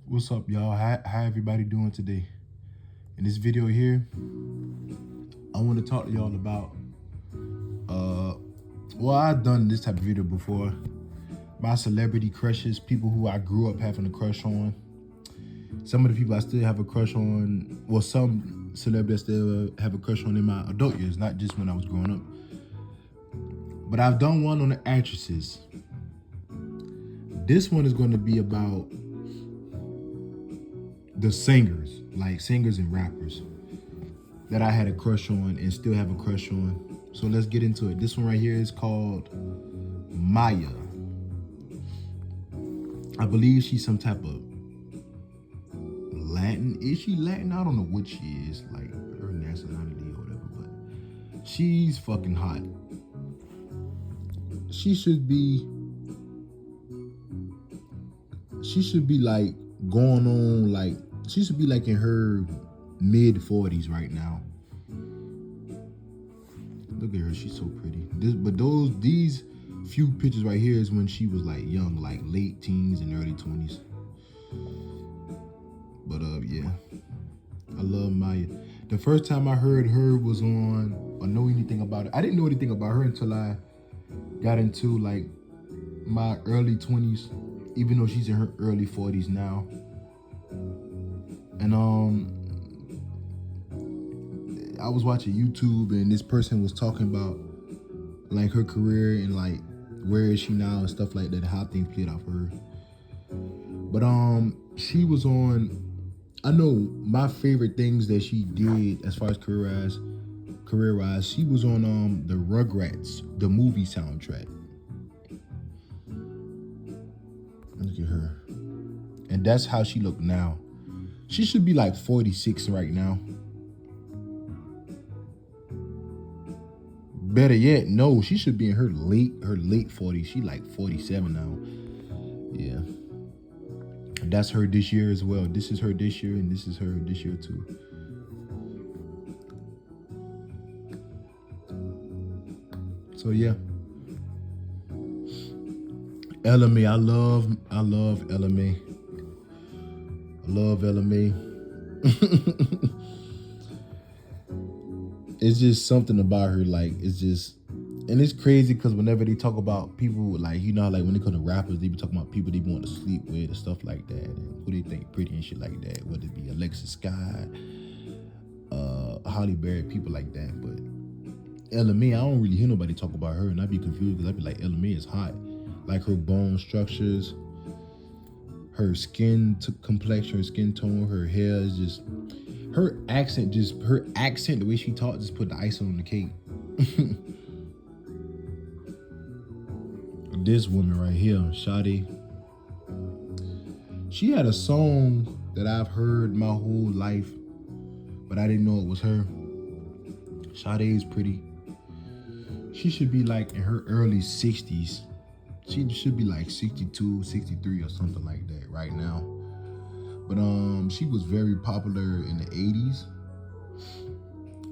What's up, y'all? How everybody doing today? In this video here, I want to talk to y'all about uh well, I've done this type of video before. My celebrity crushes, people who I grew up having a crush on. Some of the people I still have a crush on, well, some celebrities I still have a crush on in my adult years, not just when I was growing up. But I've done one on the actresses. This one is going to be about the singers, like singers and rappers that I had a crush on and still have a crush on. So let's get into it. This one right here is called Maya. I believe she's some type of Latin. Is she Latin? I don't know what she is, like her nationality or whatever, but she's fucking hot. She should be like going on, like she should be like in her mid 40s right now. Look at her, she's so pretty. These few pictures right here is when she was like young, like late teens and early 20s. But yeah, I love Maya. The first time I heard her was on, or know anything about it, I didn't know anything about her until I got into like my early 20s, even though she's in her early 40s now. And I was watching YouTube and this person was talking about like her career and like where is she now and stuff like that, how things played out for her. But she was on, I know my favorite things that she did as far as career wise, she was on the Rugrats, the movie soundtrack. Look at her. And that's how she looked now. She should be like 46 right now. Better yet, no, she should be in her late 40s. She like 47 now. Yeah. That's her this year as well. This is her this year and this is her this year too. So yeah. Ella Mai, I love Ella Mai. I love Ella Mai. It's just something about her, like it's just, and it's crazy because whenever they talk about people, like you know, like when they come to rappers, they be talking about people they want to sleep with and stuff like that, and who they think pretty and shit like that. Whether it be Alexis Sky, Holly Berry, people like that. But Ella Mai, I don't really hear nobody talk about her, and I'd be confused because I'd be like, Ella Mai is hot, like her bone structures, her skin complexion, her skin tone, her hair is just. Her accent, the way she talked, just put the icing on the cake. This woman right here, Sade, she had a song that I've heard my whole life, but I didn't know it was her. Sade is pretty. She should be like in her early 60s. She should be like 62, 63 or something like that right now. But she was very popular in the 80s.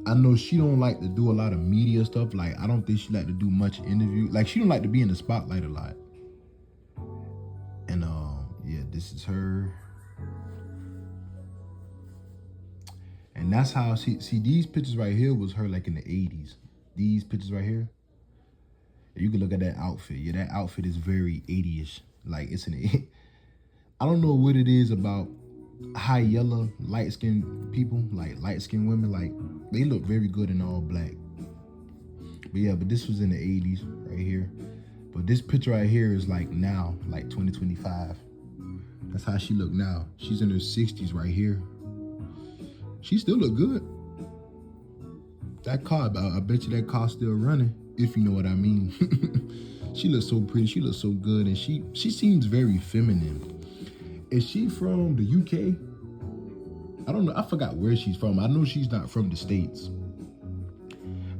I know she don't like to do a lot of media stuff. Like I don't think she like to do much interview. Like she don't like to be in the spotlight a lot. And yeah, this is her. And that's how she see these pictures right here was her like in the 80s. These pictures right here. You can look at that outfit. Yeah, that outfit is very 80ish. Like it's an I don't know what it is about high yellow, light-skinned people, like light-skinned women, like they look very good in all black. But yeah, but this was in the 80s right here. But this picture right here is like now, like 2025. That's how she look now. She's in her 60s right here. She still look good. That car, I bet you that car's still running, if you know what I mean. She looks so pretty, she looks so good, and she seems very feminine. Is she from the UK? I don't know. I forgot where she's from. I know she's not from the States.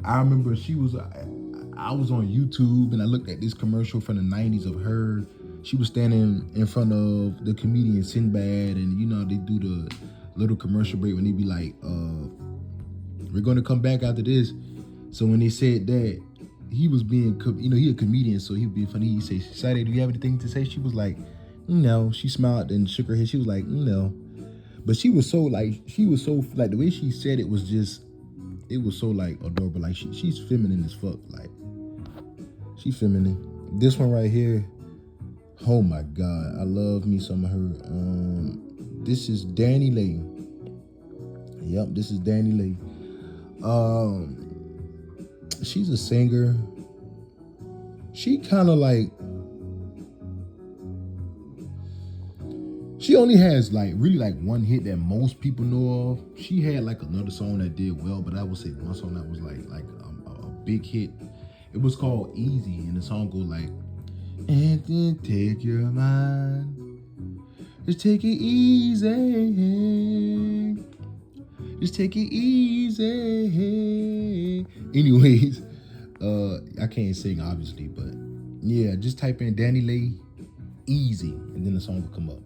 I remember she was, I was on YouTube and I looked at this commercial from the 90s of her. She was standing in front of the comedian Sinbad, and you know, they do the little commercial break when they be like, we're gonna come back after this. So when they said that, he was being, you know, he a comedian, so he would be funny. He say, Sade, do you have anything to say? She was like, No. She smiled and shook her head. She was like, no. But she was so like the way she said it was just, it was so like adorable. Like she's feminine as fuck. Like she feminine. This one right here, oh my god, I love me some of her. This is Danny Lay. Yep, this is Danny Lay. She's a singer. She kind of like, she only has like really like one hit that most people know of. She had like another song that did well, but I would say one song that was like a big hit. It was called Easy, and the song goes like, and then take your mind, just take it easy, just take it easy. Anyways, I can't sing obviously, but yeah, just type in Danny Lay Easy, and then the song will come up.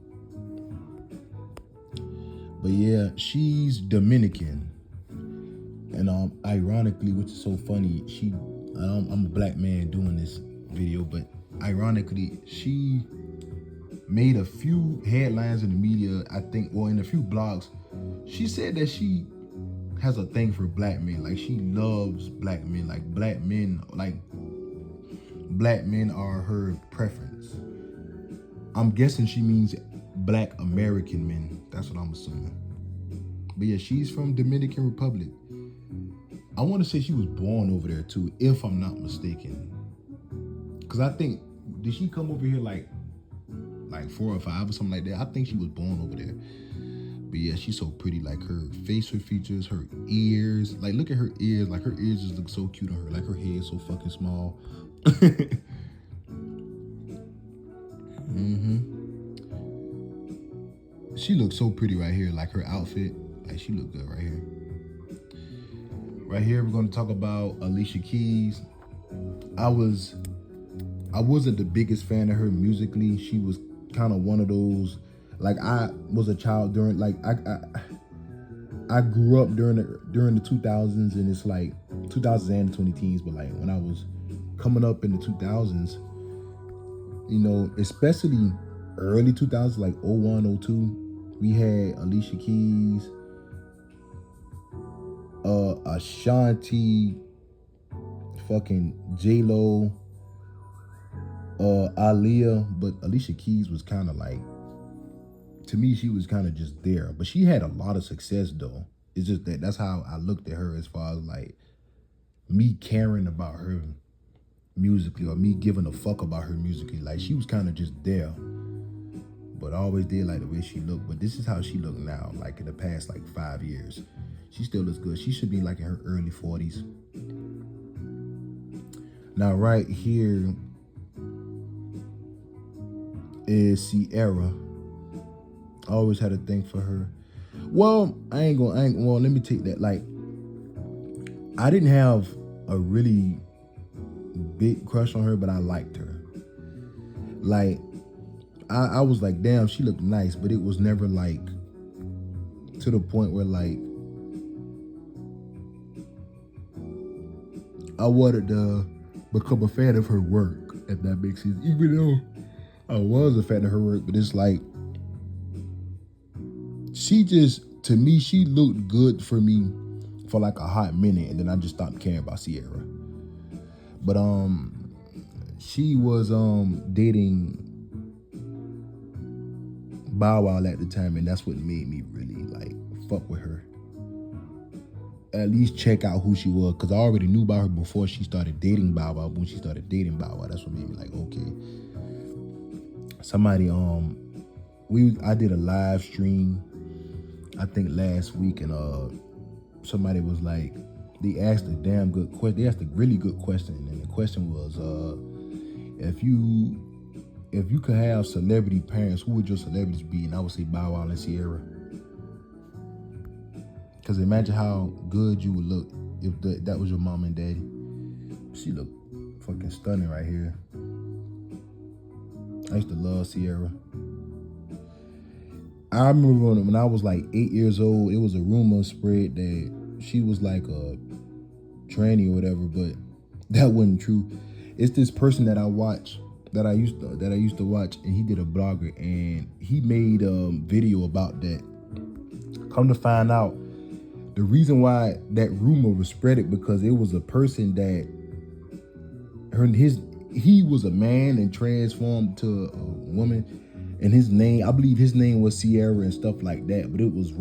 But yeah, she's Dominican, and ironically, which is so funny, I'm a black man doing this video, but ironically, she made a few headlines in the media, I think, well, in a few blogs. She said that she has a thing for black men. Like, she loves black men. Like, black men are her preference. I'm guessing she means black American men. That's what I'm assuming. But yeah, she's from Dominican Republic. I want to say she was born over there too, if I'm not mistaken. Cause I think, did she come over here like 4 or 5 or something like that? I think she was born over there. But yeah, she's so pretty. Like her facial features, her ears. Like look at her ears. Like her ears just look so cute on her. Like her hair is so fucking small. She looks so pretty right here. Like her outfit. Like she look good right here. Right here, we're going to talk about Alicia Keys. I wasn't the biggest fan of her musically. She was kind of one of those, like I was a child during, like I grew up during the 2000s, and it's like 2000s and 20 teens, but like when I was coming up in the 2000s, you know, especially early 2000s, like 01, 02, we had Alicia Keys, Ashanti, fucking J-Lo, Aaliyah, but Alicia Keys was kind of like, to me, she was kind of just there. But she had a lot of success though. It's just that's how I looked at her as far as like me caring about her musically, or me giving a fuck about her musically. Like she was kind of just there. But I always did like the way she looked. But this is how she looked now, like in the past like 5 years. She still looks good. She should be like in her early 40s. Now right here is Ciara. I always had a thing for her. Well, well, let me take that. Like, I didn't have a really big crush on her, but I liked her. Like, I was like, damn, she looked nice, but it was never like to the point where like I wanted to become a fan of her work, if that makes sense. Even though I was a fan of her work, but it's like, she just, to me, she looked good for me for like a hot minute, and then I just stopped caring about Ciara. But she was dating Bow Wow at the time, and that's what made me really like fuck with her. At least check out who she was, because I already knew about her before she started dating Bow Wow. When she started dating Bow Wow, that's what made me like, okay. Somebody I did a live stream, I think last week, and somebody was like, they asked a damn good question. They asked a really good question, and the question was, if you could have celebrity parents, who would your celebrities be? And I would say Bow Wow and Ciara. Because imagine how good you would look if that was your mom and daddy. She looked fucking stunning right here. I used to love Ciara. I remember when I was like 8 years old, it was a rumor spread that she was like a tranny or whatever, but that wasn't true. It's this person that I watch that I used to watch, and he did a blogger, and he made a video about that. Come to find out, the reason why that rumor was spread it because it was a person that he was a man and transformed to a woman, and his name, I believe his name was Sierra and stuff like that. But it was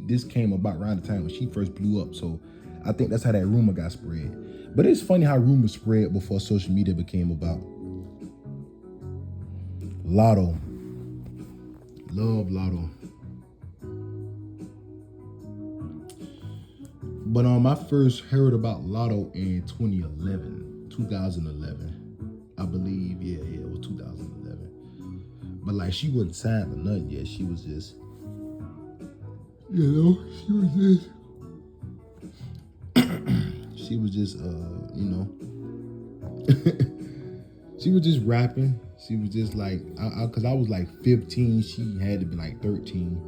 this came about around the time when she first blew up. So I think that's how that rumor got spread. But it's funny how rumors spread before social media became about. Lotto. Love Lotto. But I first heard about Lotto in 2011. I believe, yeah, it was 2011. But like she wasn't signed or nothing yet. She was just, she was just, she was just rapping. She was just like, cause I was like 15. She had to be like 13.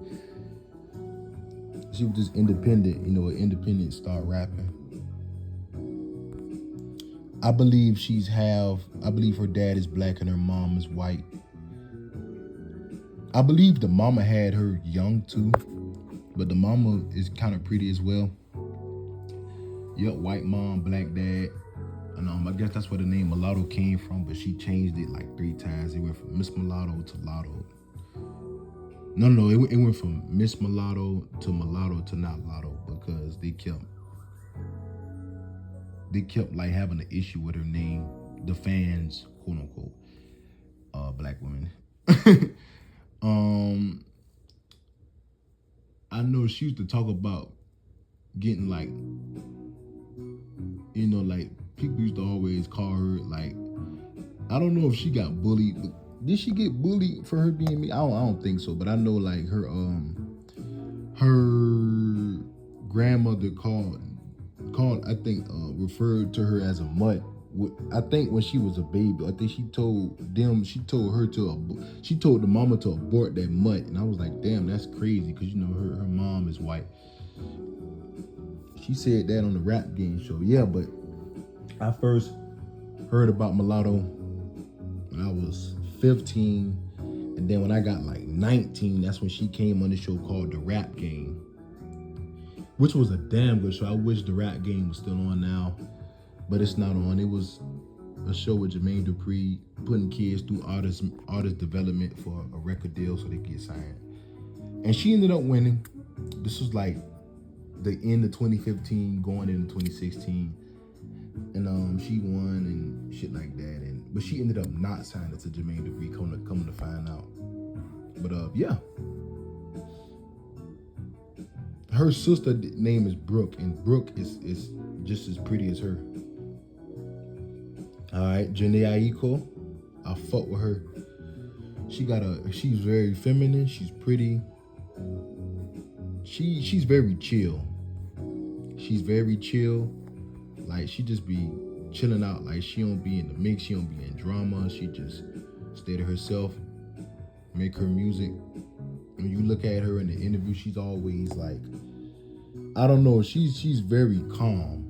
She was just independent, an independent star rapping. I believe her dad is black and her mom is white. I believe the mama had her young too, but the mama is kind of pretty as well. Yep, white mom, black dad. And I guess that's where the name Mulatto came from, but she changed it like 3 times. It went from Miss Mulatto to Lotto. No, it went from Miss Mulatto to not Lotto because they kept like having an issue with her name. The fans, quote unquote, black women. I know she used to talk about getting like, like people used to always call her like, I don't know if she got bullied, but did she get bullied for her being me? I don't think so, but I know like her grandmother called I think referred to her as a mutt. I think when she was a baby, I think she told the mama to abort that mutt, and I was like, damn, that's crazy, because her mom is white. She said that on the Rap Game show. Yeah, but I first heard about Mulatto when I was 15, and then when I got like 19, that's when she came on the show called The Rap Game, which was a damn good show. I wish The Rap Game was still on now, but it's not on. It was a show with Jermaine Dupri putting kids through artist development for a record deal so they could get signed. And she ended up winning. This was like the end of 2015, going into 2016. And she won and shit like that. But she ended up not signing to Jermaine Dupri, coming to find out. But yeah. Her sister name is Brooke, and Brooke is just as pretty as her. All right, Jhené Aiko, I fuck with her. She's very feminine. She's pretty. She's very chill. She's very chill. Like she just be chilling out. Like she don't be in the mix. She don't be in drama. She just stay to herself, make her music. When you look at her in the interview, she's always like, I don't know, she's very calm.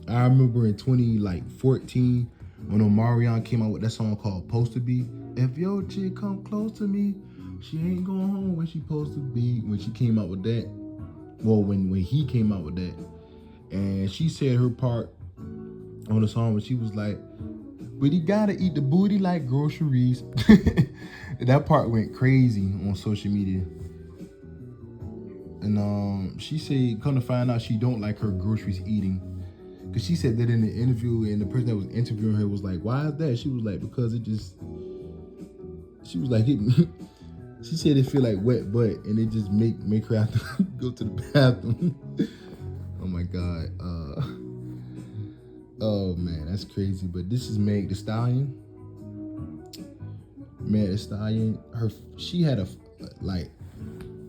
I remember in 2014 when Omarion came out with that song called "Supposed to Be." If your chick come close to me, she ain't going home when she supposed to be. When she came out with that, well, when he came out with that, and she said her part on the song when she was like, "But he gotta eat the booty like groceries." That part went crazy on social media. And she said, come to find out, she don't like her groceries eating. Because she said that in the interview, and the person that was interviewing her was like, why is that? She was like, because she was like, she said it feel like wet butt, and it just make her have to go to the bathroom. Oh my God. Oh man, that's crazy. But this is Meg Thee Stallion. Meg Thee Stallion, she had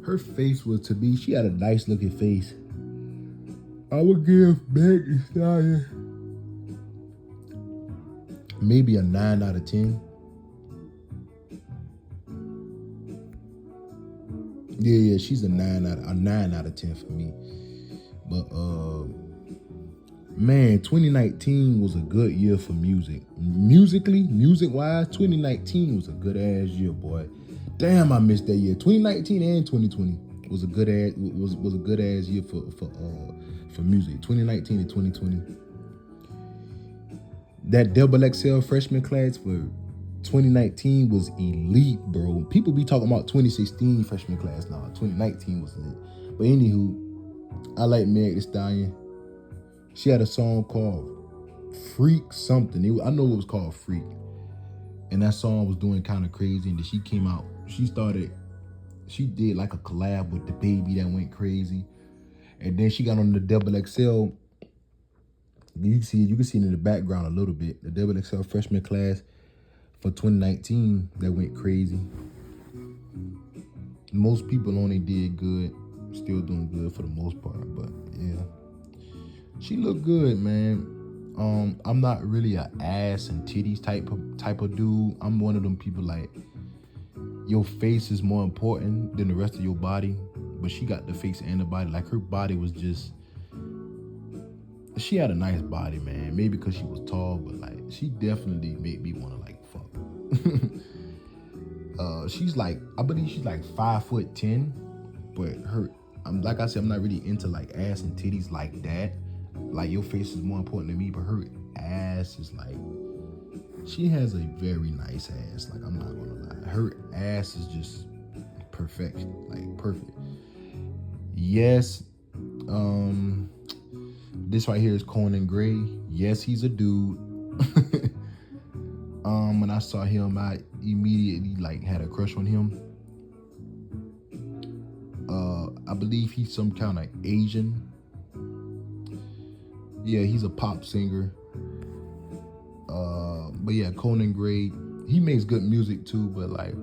her face was to be, she had a nice looking face. I would give Meg Thee Stallion maybe a 9 out of 10. Yeah, she's a 9 out of 10 for me. But Man, 2019 was a good year for music. Music-wise, 2019 was a good ass year, boy. Damn, I missed that year. 2019 and 2020 was a good ass year for music. 2019 and 2020. That double XL freshman class for 2019 was elite, bro. People be talking about 2016 freshman class now. 2019 was lit. But anywho, I like Meg Thee Stallion. She had a song called Freak something. I know it was called Freak. And that song was doing kind of crazy. And then she came out. She did like a collab with DaBaby that went crazy. And then she got on the double XL. You can see it in the background a little bit. The double XL freshman class for 2019 that went crazy. Most people only did good. Still doing good for the most part. But yeah. She looked good, man. I'm not really a ass and titties type of dude. I'm one of them people like your face is more important than the rest of your body. But she got the face and the body. Like her body was just. She had a nice body, man. Maybe because she was tall, but like she definitely made me want to like fuck. She's like, I believe she's like 5'10", but like I said, I'm not really into like ass and titties like that. Like your face is more important to me, but her ass is like, she has a very nice ass. Like I'm not gonna lie, her ass is just perfect, like perfect. Yes, this right here is Conan Gray. Yes, he's a dude. When I saw him, I immediately like had a crush on him. I believe he's some kind of Asian. Yeah, he's a pop singer. But yeah, Conan Gray, he makes good music too, but like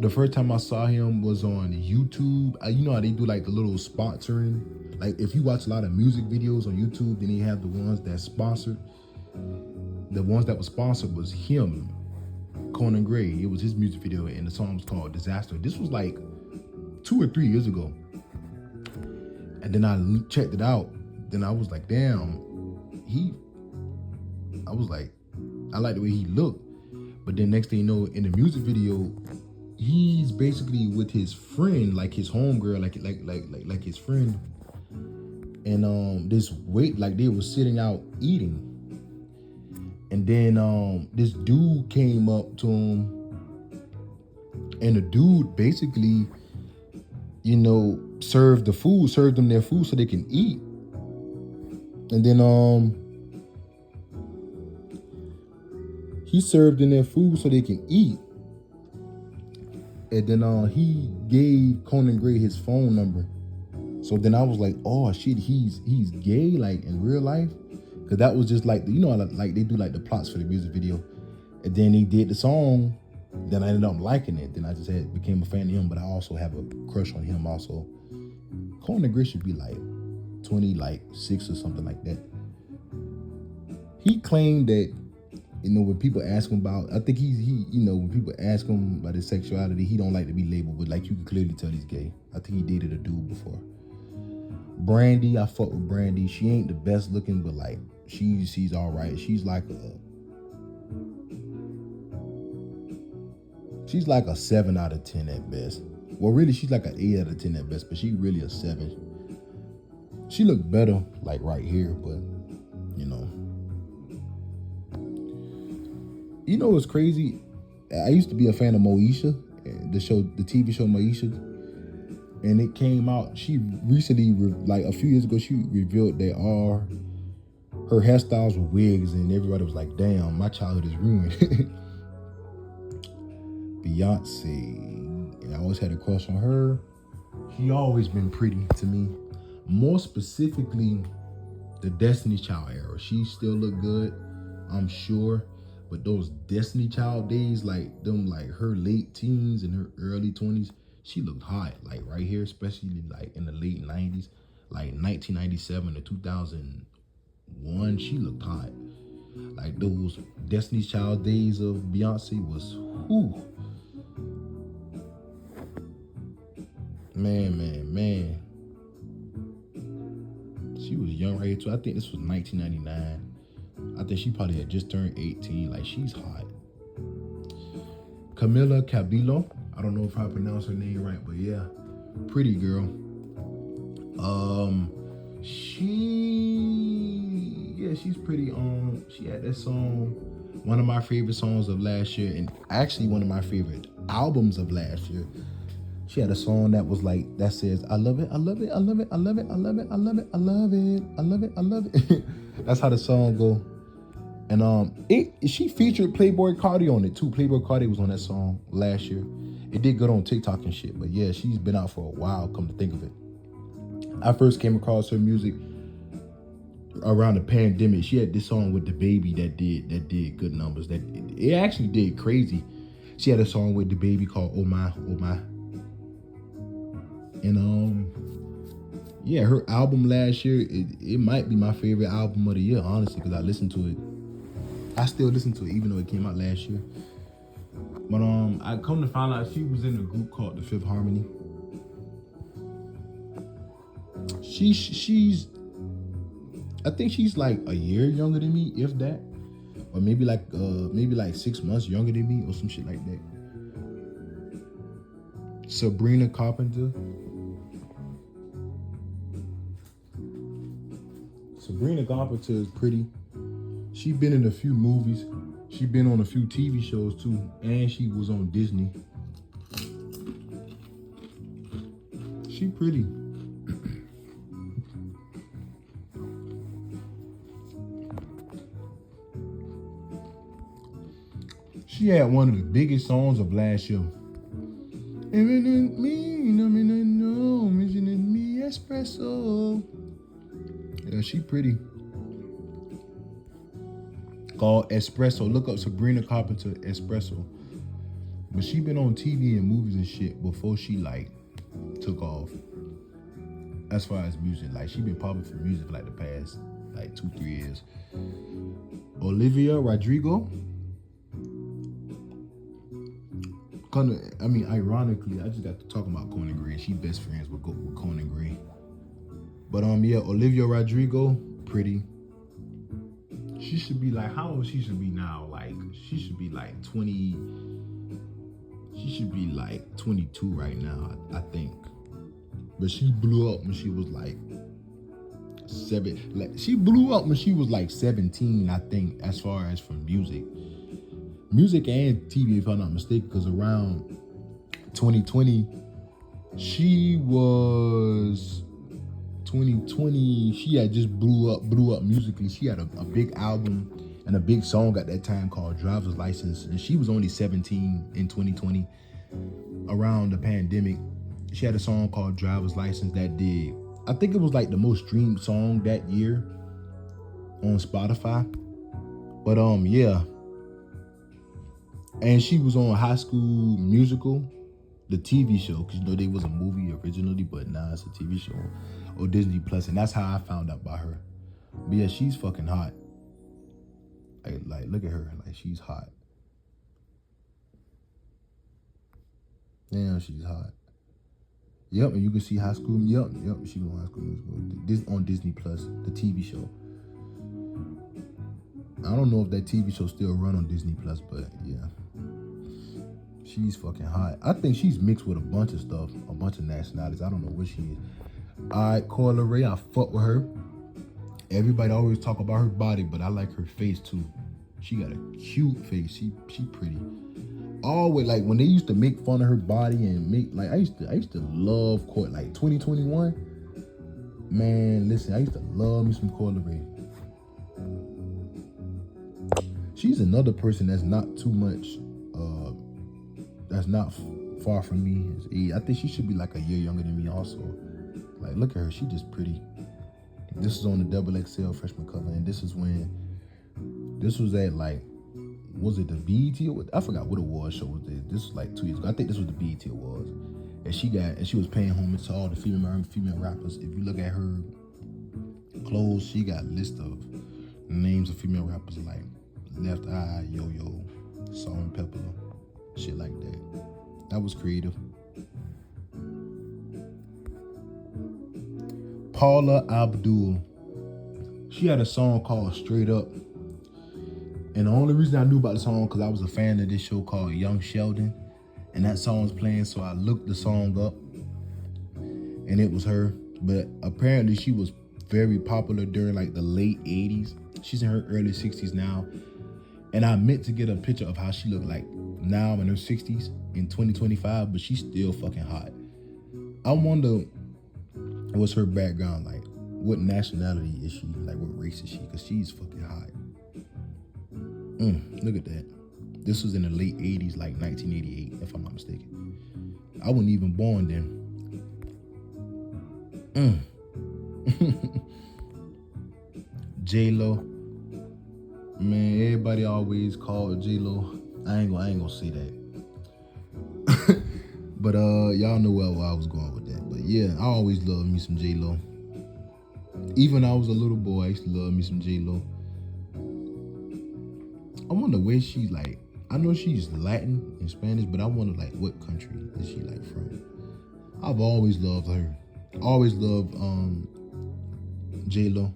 the first time I saw him was on YouTube. You know how they do like the little sponsoring? Like if you watch a lot of music videos on YouTube, then they have the ones that sponsored. The ones that were sponsored was him, Conan Gray. It was his music video and the song was called Disaster. This was like 2 or 3 years ago. And then I checked it out. Then I was like, damn, I like the way he looked. But then next thing you know, in the music video, he's basically with his friend, like his homegirl, like his friend. And this wait, like they were sitting out eating. And then this dude came up to him, and the dude basically, served them their food so they can eat. And then he served them their food so they can eat. And then he gave Conan Gray his phone number. So then I was like, oh shit, he's gay, like in real life. Cause that was just like, like they do like the plots for the music video. And then he did the song. Then I ended up liking it. Then I just became a fan of him, but I also have a crush on him also. Conan Gray should be like 26 or something like that. He claimed that, when people ask him about, I think when people ask him about his sexuality, he don't like to be labeled, but like you can clearly tell he's gay. I think he dated a dude before. Brandy, I fuck with Brandy. She ain't the best looking, but like she's all right. She's like a 7 out of 10 at best. Well, really, she's like an 8 out of 10 at best, but she really a 7. She looked better like right here, but what's crazy? I used to be a fan of Moesha, the TV show Moesha, and it came out. She recently, like a few years ago, she revealed that her hairstyles were wigs, and everybody was like, "Damn, my childhood is ruined." Beyonce, I always had a crush on her. She always been pretty to me. More specifically, the Destiny Child era. She still look good, I'm sure. But those Destiny Child days, like her late teens and her early 20s, she looked hot. Like right here, especially like in the late 90s, like 1997 to 2001, she looked hot. Like those Destiny Child days of Beyonce was, whew. Man. She was young. young right here too. I think this was 1999. I think she probably had just turned 18. Like, she's hot. Camila Cabello. I don't know if I pronounced her name right, but yeah, pretty girl. She's pretty. She had that song, one of my favorite songs of last year, and actually one of my favorite albums of last year. She had a song that was like, that says, I love it, I love it, I love it, I love it, I love it, I love it, I love it, I love it, I love it. That's how the song go. And she featured Playboy Cardi on it too. Playboy Cardi was on that song last year. It did good on TikTok and shit. But yeah, she's been out for a while, come to think of it. I first came across her music around the pandemic. She had this song with DaBaby that did good numbers. That it actually did crazy. She had a song with DaBaby called Oh My, Oh My. And yeah, her album last year, it might be my favorite album of the year, honestly, because I listened to it. I still listen to it even though it came out last year. But I come to find out she was in a group called The Fifth Harmony. She's I think she's like a year younger than me, if that. Or maybe like 6 months younger than me or some shit like that. Sabrina Carpenter. Sabrina Carpenter is pretty. She been in a few movies. She been on a few TV shows too, and she was on Disney. She pretty. She had one of the biggest songs of last year. Me espresso. Yeah, she pretty. Called Espresso. Look up Sabrina Carpenter Espresso. But she been on TV and movies and shit before she like took off. As far as music, like she been popular for music for like the past like 2-3 years. Olivia Rodrigo. Ironically, I just got to talking about Conan Gray. She best friends with Conan Gray. But yeah, Olivia Rodrigo, pretty. She should be like, how old she should be now? Like, she should be like 20. She should be like 22 right now, I think. But she blew up when she was like 7. Like, she blew up when she was like 17, I think, as far as from music and TV, if I'm not mistaken, because around 2020, she had just blew up musically. She had a big album and a big song at that time called Driver's License, and she was only 17 in 2020. Around the pandemic, she had a song called Driver's License that did, I think it was like the most streamed song that year on Spotify. But yeah. And she was on High School Musical, the TV show, because you know they was a movie originally, but now it's a TV show or Disney Plus, and that's how I found out about her. But yeah, she's fucking hot. Like look at her, like she's hot. Damn, she's hot. Yep, and you can see High School. Yep, she was on High School Musical. This on Disney Plus, the TV show. I don't know if that TV show still run on Disney Plus, but yeah. She's fucking hot. I think she's mixed with a bunch of stuff, a bunch of nationalities. I don't know what she is. Alright, Coi Leray, I fuck with her. Everybody always talk about her body, but I like her face too. She got a cute face. She pretty. Always, like when they used to make fun of her body and make like I used to love Coi, like 2021. Man, listen, I used to love me some Coi Leray. She's another person that's not too much, that's not far from me. I think she should be like a year younger than me also. Like, look at her, she just pretty. This is on the XXL freshman cover, and this was at like, was it the BET Awards? I forgot what award show was this. This was like 2 years ago. I think this was the BET Awards. And she was paying homage to all the female rappers. If you look at her clothes, she got a list of names of female rappers like Left Eye, Yo-Yo, Salt-N-Pepa, shit like that. That was creative. Paula Abdul. She had a song called Straight Up. And the only reason I knew about the song because I was a fan of this show called Young Sheldon. And that song was playing, so I looked the song up. And it was her. But apparently she was very popular during like the late 80s. She's in her early 60s now. And I meant to get a picture of how she looked like now in her 60s in 2025, but she's still fucking hot. I wonder what's her background like. What nationality is she? Like, what race is she? Because she's fucking hot. Look at that. This was in the late 80s, like 1988, if I'm not mistaken. I wasn't even born then. J-Lo. Man, everybody always called J-Lo. I ain't gonna say that. But y'all know where I was going with that. But yeah, I always loved me some J-Lo. Even when I was a little boy, I used to love me some J-Lo. I wonder where she's like. I know she's Latin and Spanish, but I wonder like what country is she like from. I've always loved her. Always loved J-Lo.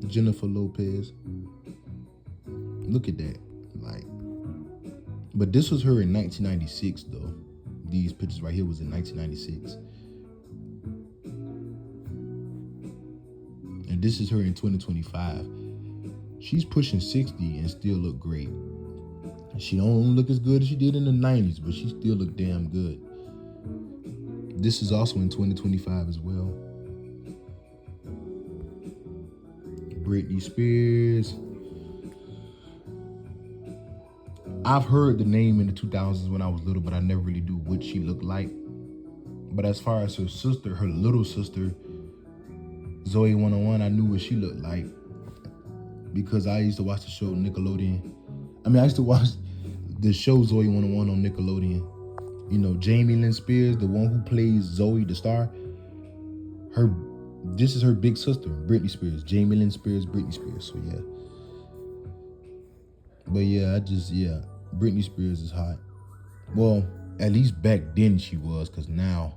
Jennifer Lopez. Look at that. Like, but this was her in 1996 though. These pictures right here was in 1996. And this is her in 2025. She's pushing 60 and still look great. She don't look as good as she did in the 90s, but she still look damn good. This is also in 2025 as well. Britney Spears. I've heard the name in the 2000s when I was little, but I never really knew what she looked like. But as far as her sister, her little sister, Zoe 101, I knew what she looked like because I used to watch the show Nickelodeon. I used to watch the show Zoe 101 on Nickelodeon. You know, Jamie Lynn Spears, the one who plays Zoe the star, this is her big sister, Britney Spears. Jamie Lynn Spears, Britney Spears. So yeah. But yeah, Britney Spears is hot. Well, at least back then she was, because now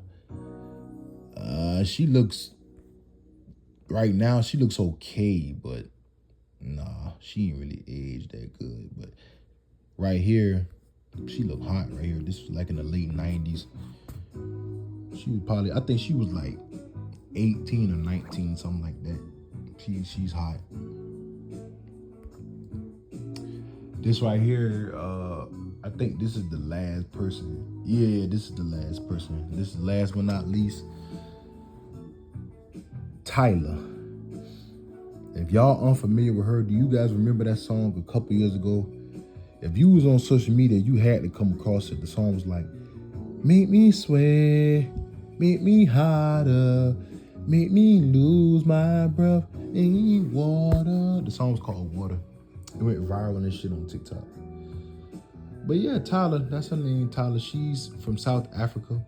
she looks, right now she looks okay, but nah, she ain't really aged that good. But right here, she look hot right here. This was like in the late 90s. She was probably, I think she was like 18 or 19, something like that. She's hot. This right here, I think this is the last person. Yeah, this is the last person. This is last but not least. Tyler. If y'all unfamiliar with her, do you guys remember that song a couple years ago? If you was on social media, you had to come across it. The song was like, make me sweat, make me hotter, make me lose my breath, in water. The song was called Water. It went viral and shit on TikTok. But yeah, Tyler, that's her name, Tyler. She's from South Africa,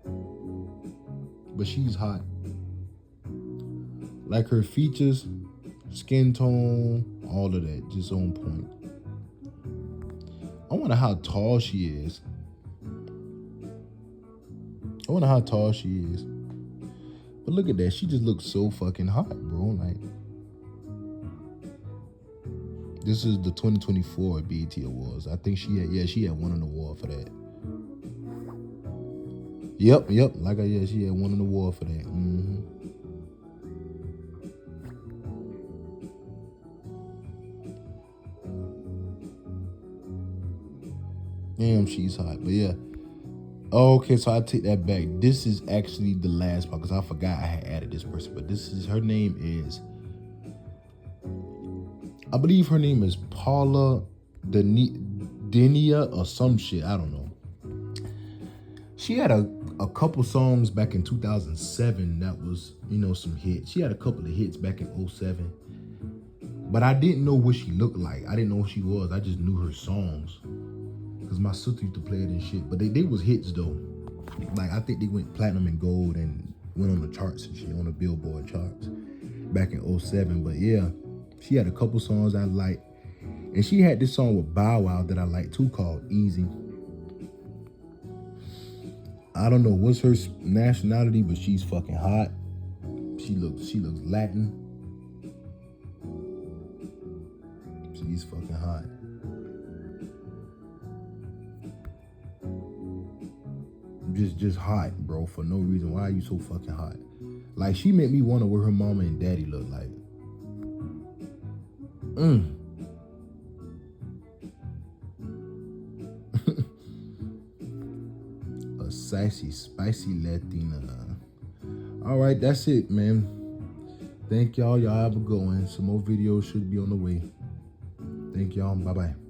but she's hot. Like her features, skin tone, all of that, just on point. I wonder how tall she is. But look at that. She just looks so fucking hot, bro. Like, this is the 2024 BET Awards. I think she had won an award for that. Yep. She had won an award for that. Damn, she's hot. But yeah. Okay, so I take that back. This is actually the last part because I forgot I had added this person. But her name is, I believe her name is Paula Denia or some shit. I don't know. She had a couple songs back in 2007 that was, some hits. She had a couple of hits back in 2007. But I didn't know what she looked like. I didn't know who she was. I just knew her songs. Because my sister used to play it and shit. But they was hits though. Like, I think they went platinum and gold and went on the charts and shit, on the Billboard charts back in 2007. But yeah, she had a couple songs I liked. And she had this song with Bow Wow that I like too called Easy. I don't know what's her nationality, but she's fucking hot. She looks Latin. She's fucking hot. Just hot, bro, for no reason. Why are you so fucking hot? Like, she made me wonder what her mama and daddy look like. A sassy, spicy Latina. All right, that's it, man. Thank y'all. Y'all have a good one. Some more videos should be on the way. Thank y'all. Bye-bye.